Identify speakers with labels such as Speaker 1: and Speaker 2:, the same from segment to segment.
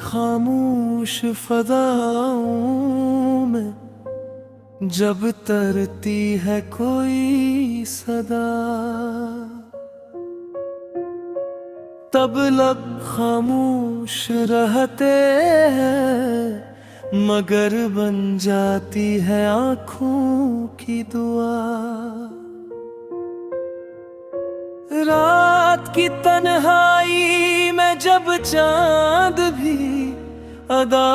Speaker 1: खामोश फज़ाओं में जब तरती है कोई सदा, तब लब खामोश रहते हैं मगर बन जाती है आँखों की दुआ। रात की तन्हाई में जब चांद भी अदा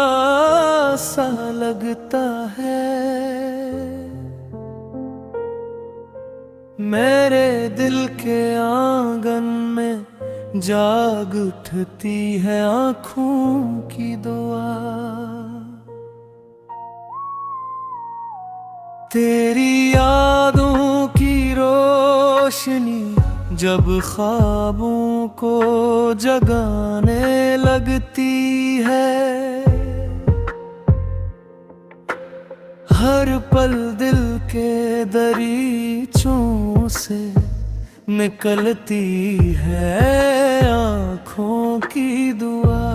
Speaker 1: सा लगता है, मेरे दिल के आंगन में जाग उठती है आँखों की दुआ। तेरी यादों की रोशनी जब ख्वाबों को जगाने लगती है, हर पल दिल के दरीचों से निकलती है आँखों की दुआ।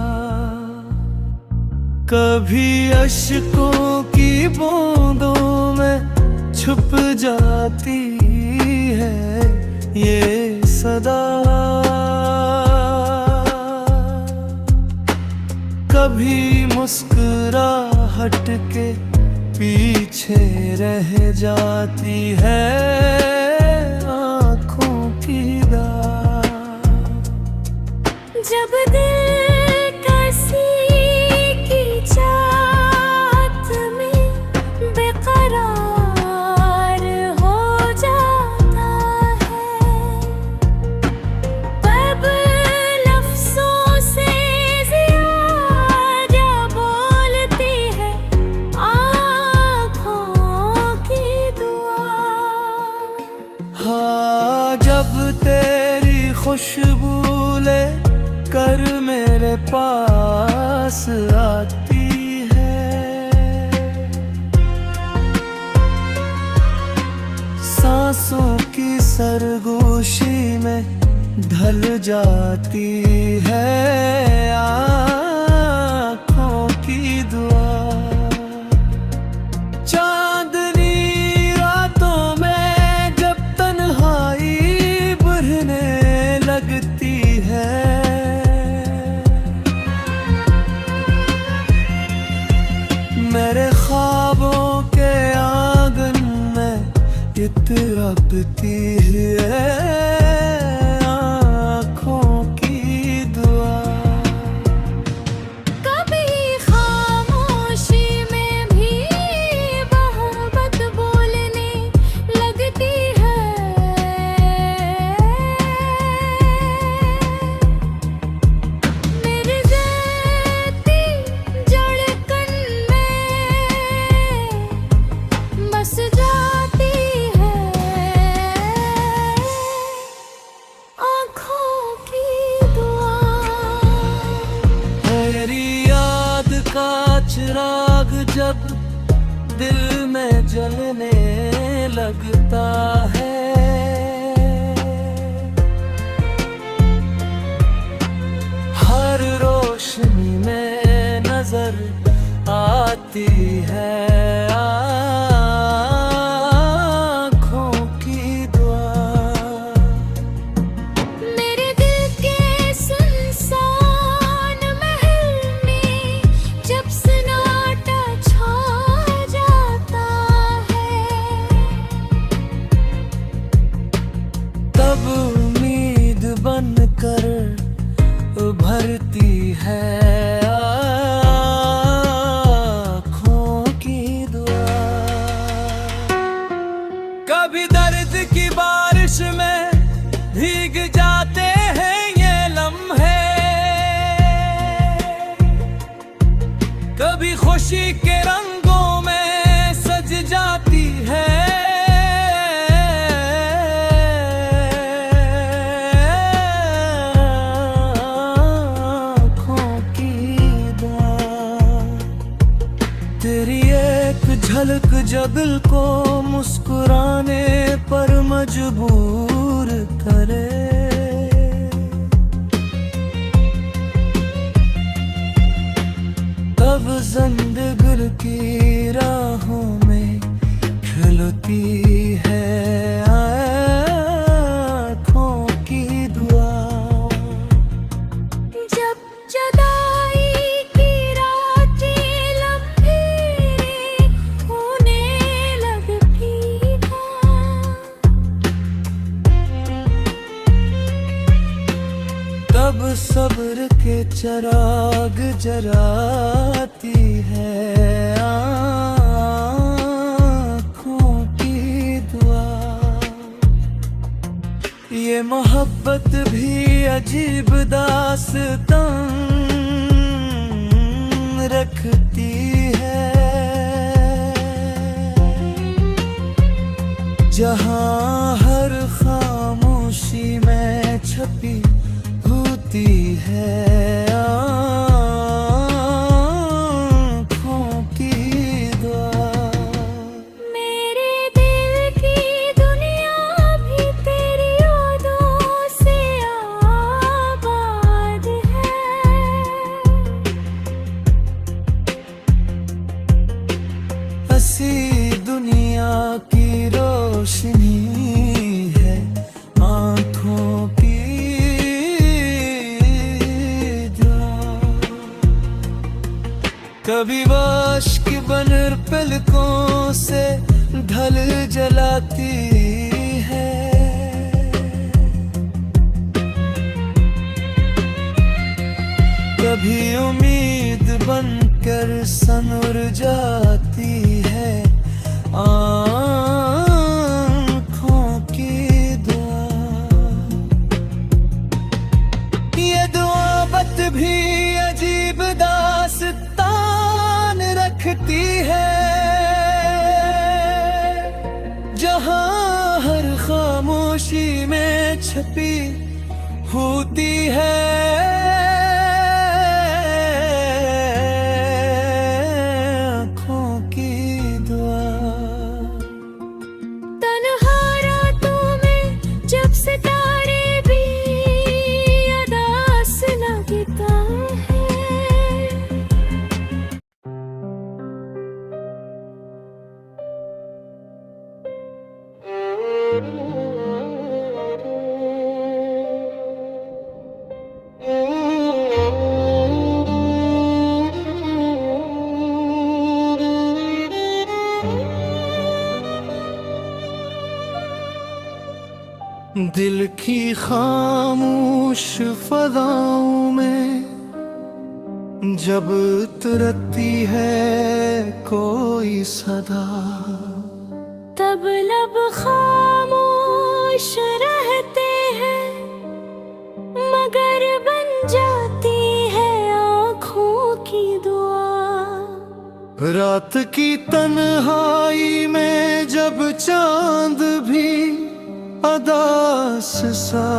Speaker 1: कभी अश्कों की बूंदों में छुप जाती है ये सदा, कभी मुस्कुराहट के पीछे रह जाती है आँखों की दाग।
Speaker 2: जब दिल किसी की चाहत में बेकरार हो जाता है, तब लफ्ज़ों से ज़्यादा बोलती है आँखों की दुआ।
Speaker 1: हाँ, जब तेरी खुशबू ले कर मेरे पास आती है, सांसों की सरगोशी में ढल जाती है आँखों की दुआ। चांदनी रातों में जब तन्हाई बढ़ने लगती है, मेरे ख्वाबों के आंगन में इतराती है आँखों की दुआ।
Speaker 2: कभी खामोशी में भी मोहब्बत बोलने लगती है, मेरे ज़ाती धड़कन में बस जाती है आँखों की दुआ।
Speaker 1: तेरी याद का चिराग जब दिल में जलने लगता है, हर रोशनी में नजर आती है आँखों की दुआ।
Speaker 2: मेरे दिल के सुनसान महल में जब सन्नाटा छा जाता है,
Speaker 1: तब उम्मीद बनकर उभरती है आँखों की दुआ। कभी दर्द की बारिश में भीग जाते हैं ये लम्हे, कभी खुशी के रंगों में सज जाती है आँखों की दुआ। तेरी एक झलक जो दिल को मुस्कुराने पर मजबूर करे, जब जिंदगी की राहों में खिलती है आँखों की दुआ,
Speaker 2: जब जुदाई की रातें लंबी होने लगती हैं,
Speaker 1: तब सब्र के चिराग जराती है आँखों की दुआ। ये मोहब्बत भी अजीब दास्तां रखती है, जहाँ हर खामोशी में छपी होती है आँखों की दुआ।
Speaker 2: मेरे दिल की दुनिया भी तेरी यादों से आबाद है।
Speaker 1: हंसी दुनिया की रोशनी है आँखों की दुआ। कभी वाश्क बन पलकों से ढल जलाती है, कभी उम्मीद बनकर सनूर जाती है आँखों की दुआ। ये दुआबत भी अजीब दास्तान रखती है, जहाँ हर खामोशी में छपी होती है आँखों की दुआ।
Speaker 2: तन्हा रातों में जब सितारे भी अदास लगता है,
Speaker 1: दिल की खामोश फज़ाओं में जब उतरती है कोई सदा,
Speaker 2: तब लब खामोश रहते हैं मगर बन जाती है आँखों की दुआ।
Speaker 1: रात की तन्हाई में जब चांद भी अदास सा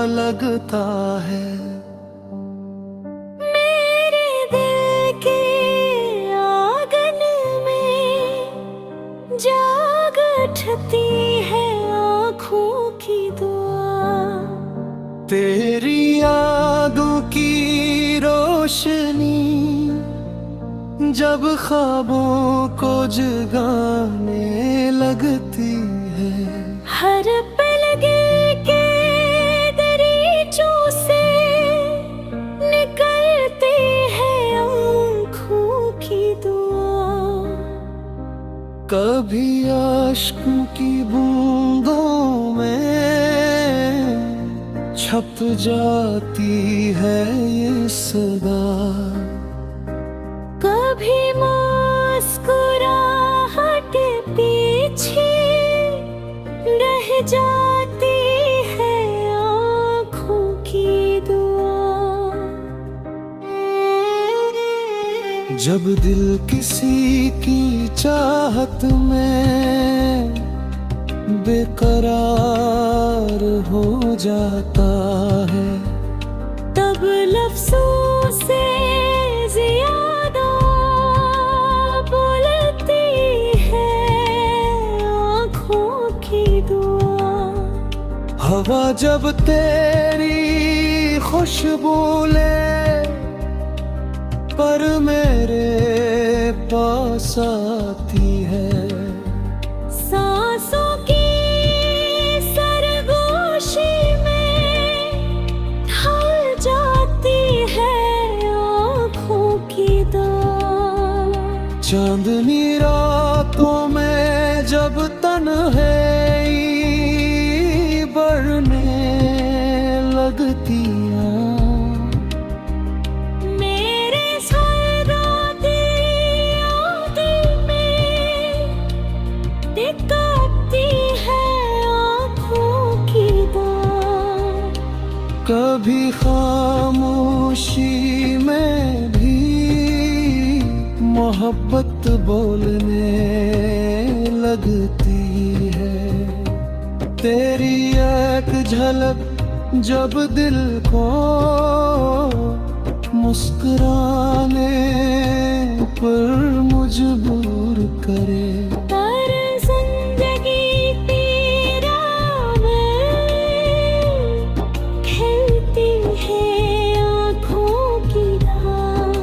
Speaker 1: लगता है,
Speaker 2: मेरे दिल के आंगन में जाग उठती है आँखों की दुआ।
Speaker 1: तेरी यादों की रोशनी जब ख्वाबों को जगाने लगती है,
Speaker 2: हर पल के दरीचों से निकलती है आँखों की दुआ।
Speaker 1: कभी आश्कों की बूंदों में छप जाती है ये सदा,
Speaker 2: कभी मुस्कुराहट पीछे रह जाती है आँखों की दुआ।
Speaker 1: जब दिल किसी की चाहत में बेकरार हो जाता है,
Speaker 2: तब लफ्ज़ों से ज़्यादा बोलती है आँखों की दुआ।
Speaker 1: हवा जब तेरी खुशबू ले पर मेरे पास आती है।
Speaker 2: सांसों की सरगोशी में ढल जाती है आँखों की दाल।
Speaker 1: चांदनी रातों में जब तन्हाई बढ़ने लगती
Speaker 2: मेरे सदा तेरी याद में दिखती है आँखों की दाल।
Speaker 1: कभी खामोशी में भी मोहब्बत बोलने लगती है। तेरी एक झलक जब दिल को मुस्कुराने पर मजबूर करे।
Speaker 2: पर जिंदगी तेरा में खिलती है आँखों की धार।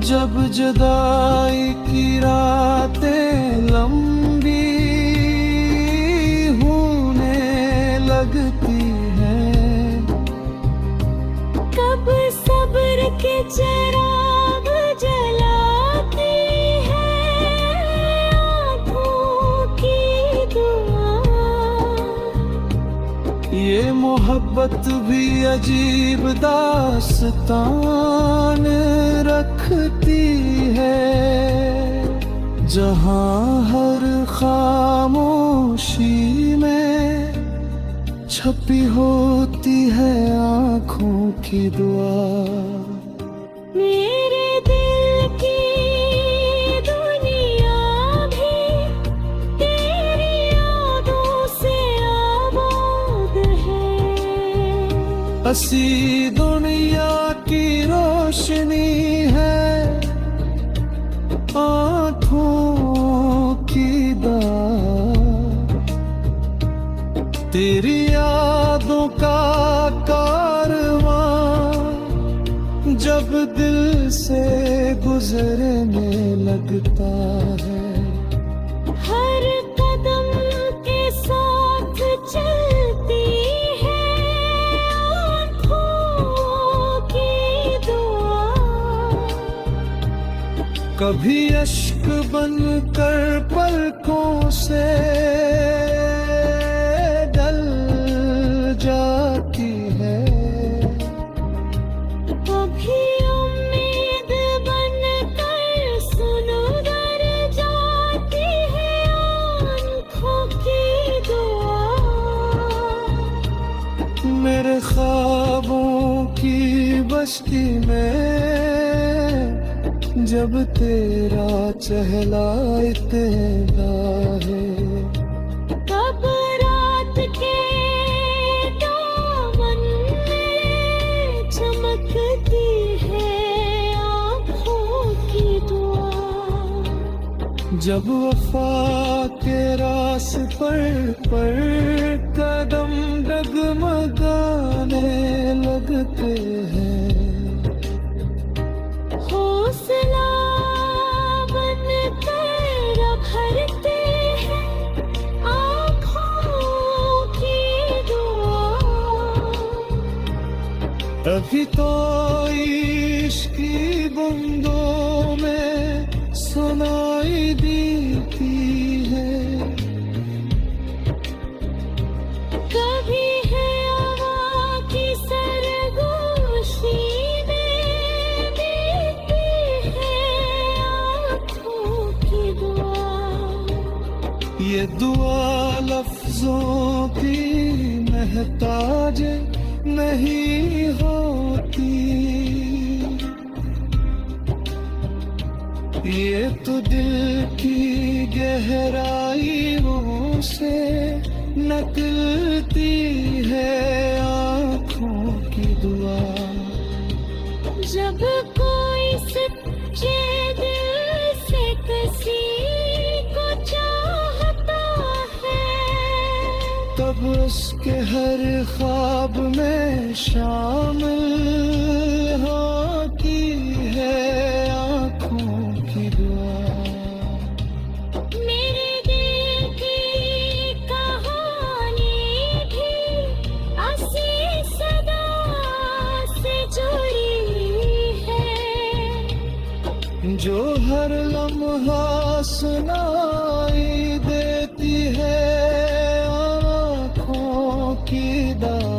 Speaker 1: जब जुदाई की रातें लंबी होने लगती हैं,
Speaker 2: कब सब्र के चिराग जलाती है आँखों की दुआ।
Speaker 1: ये मोहब्बत भी अजीब दास्तान रखती है, जहाँ हर खामोशी में छपी होती है आँखों की दुआ।
Speaker 2: मेरे दिल की दुनिया भी तेरी यादों से आबाद है।
Speaker 1: हसी दुनिया की रोशनी है आँखों की दाग। तेरी यादों का कारवां जब दिल से गुजरने लगता है।
Speaker 2: हर कदम के साथ चलती है आँखों की दुआ।
Speaker 1: कभी अश्क बन कर पलकों से डल जाती है।
Speaker 2: कभी उम्मीद बन कर सुनकर जाती है आँखों की दुआ।
Speaker 1: मेरे ख्वाबों की बस्ती में जब तेरा चेहरा इतना है,
Speaker 2: कब रात के दामन में चमकती है आँखों की दुआ।
Speaker 1: जब वफा के रास्ते पर कदम डगमगाने लगते हैं,
Speaker 2: हौसला बन कर भरते हैं आँखों की दुआ।
Speaker 1: तभी तो इश्क की बूंदों में सुनाई देती है।
Speaker 2: कभी है हवा की सरगोशी में बीती है आँखों की दुआ।
Speaker 1: ये दुआ लफ्जों की महताज नहीं होती, ये तो दिल की गहराइयों से निकलती है आँखों की दुआ।
Speaker 2: जब कोई सच्चे दिल से किसी को चाहता है,
Speaker 1: तब उसके हर ख्वाब में शामिल होती जो हर लम्हा सुनाई देती है आँखों की दाद।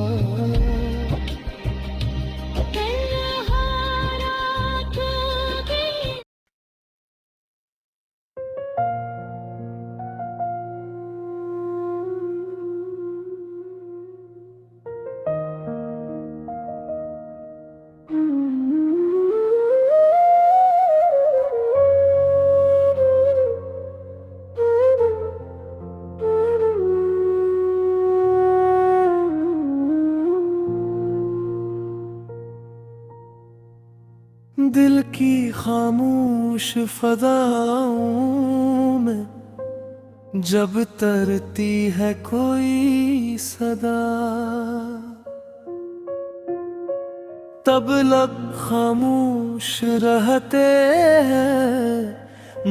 Speaker 1: दिल की खामोश फज़ाओं में जब तरती है कोई सदा, तब लब खामोश रहते हैं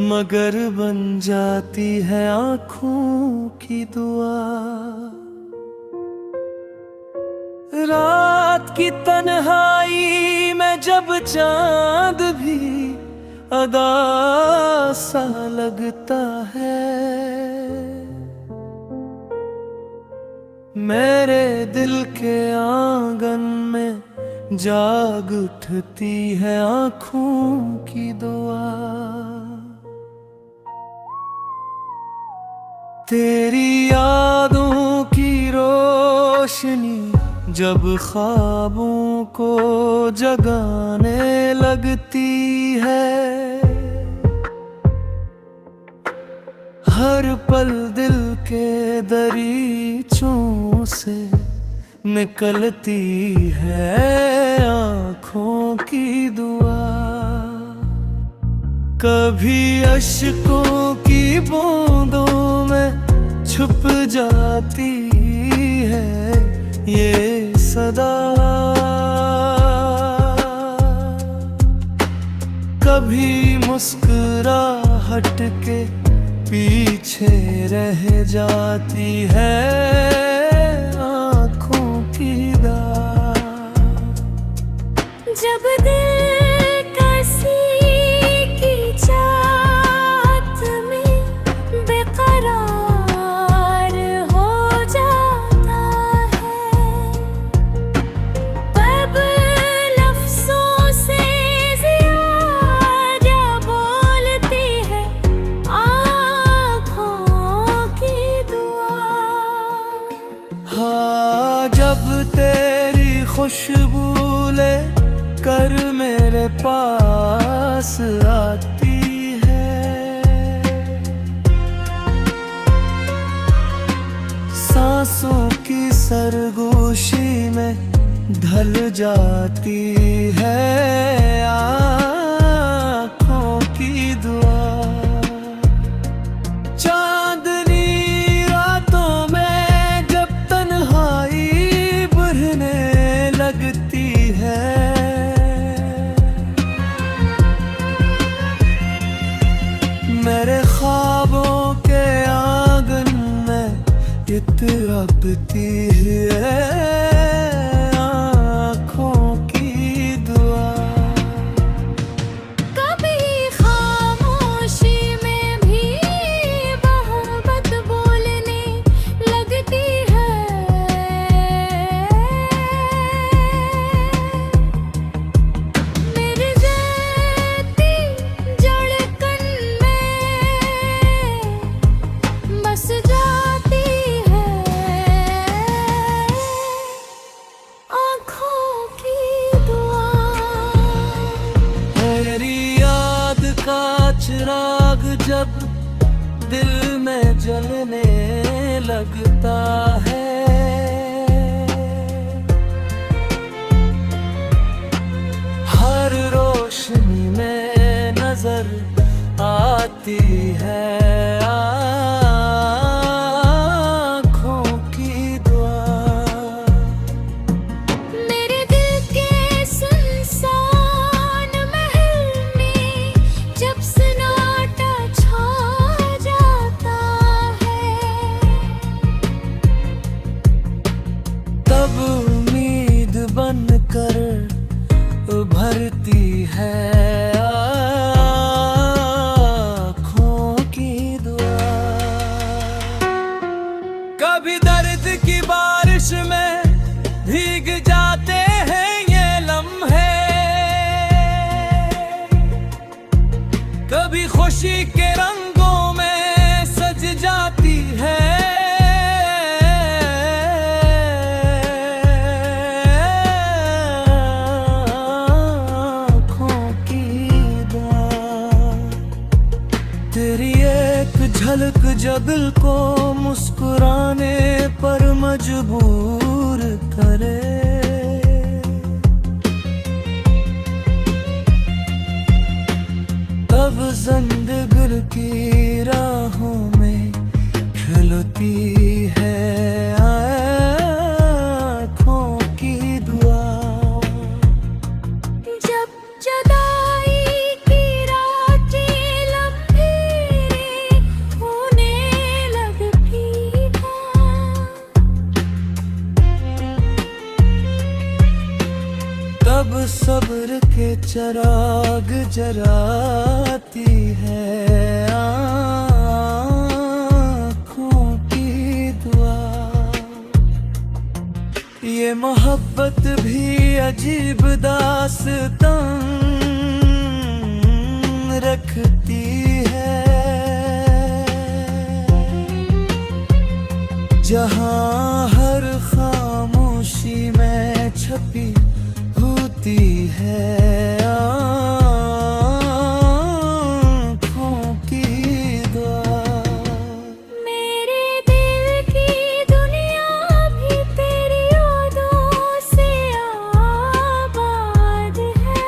Speaker 1: मगर बन जाती है आँखों की दुआ। रात की तन्हाई में जब चांद भी अदा सा लगता है, मेरे दिल के आंगन में जाग उठती है आँखों की दुआ। तेरी यादों की रोशनी जब ख्वाबों को जगाने लगती है, हर पल दिल के दरीचों से निकलती है आँखों की दुआ। कभी अश्कों की बूंदों में छुप जाती है ये सदा, कभी मुस्कुराहट के पीछे रह जाती है आँखों की दाग।
Speaker 2: जब दिल किसी की चाहत में बेकरार हो जाता है, तब लफ्ज़ों से ज़्यादा बोलती है आँखों की दुआ।
Speaker 1: हाँ, जब तेरी खुशबू ले कर मेरे पास आती है, सांसों की सरगोशी में ढल जाती है आँखों की दुआ। चांदनी रातों में जब तन्हाई बढ़ने लगती है, मेरे ख्वाबों के आंगन में इतराती है आँखों की दुआ।
Speaker 2: कभी खामोशी में भी मोहब्बत बोलने लगती है, मेरे जैसी धड़कन में बस जाती है आँखों की दुआ।
Speaker 1: तेरी याद का चिराग जब दिल में जलने लगता है, हर रोशनी में नजर आती है आँखों की दुआ।
Speaker 2: मेरे दिल के सुनसान महल में जब सन्नाटा छा जाता है,
Speaker 1: तब उम्मीद बनकर उभरती है कभी खुशी के रंगों में सज जाती है, आँखों की दुआ। तेरी एक झलक जो दिल को मुस्कुराने पर मजबूर करे, तब जिंदगी की राहों में खिलती है आँखों की दुआ।
Speaker 2: जब जुदाई की रातें लंबी होने लगती हैं,
Speaker 1: तब सब्र के चिराग जराती है आँखों की दुआ। ये मोहब्बत भी अजीब दास्तां रखती है, जहाँ हर खामोशी में छपी होती है आँखों की दुआ।
Speaker 2: मेरे दिल की दुनिया भी तेरी यादों से आबाद है।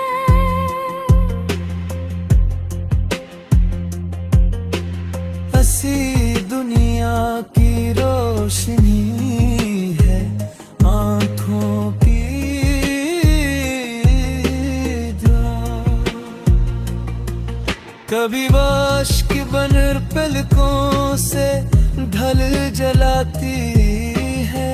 Speaker 1: हंसी दुनिया की रोशनी है आँखों की दुआ। कभी वाश्क बन पलकों से ढल जलाती है,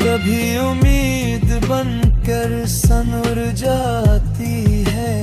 Speaker 1: कभी उम्मीद बनकर सनूर जाती है।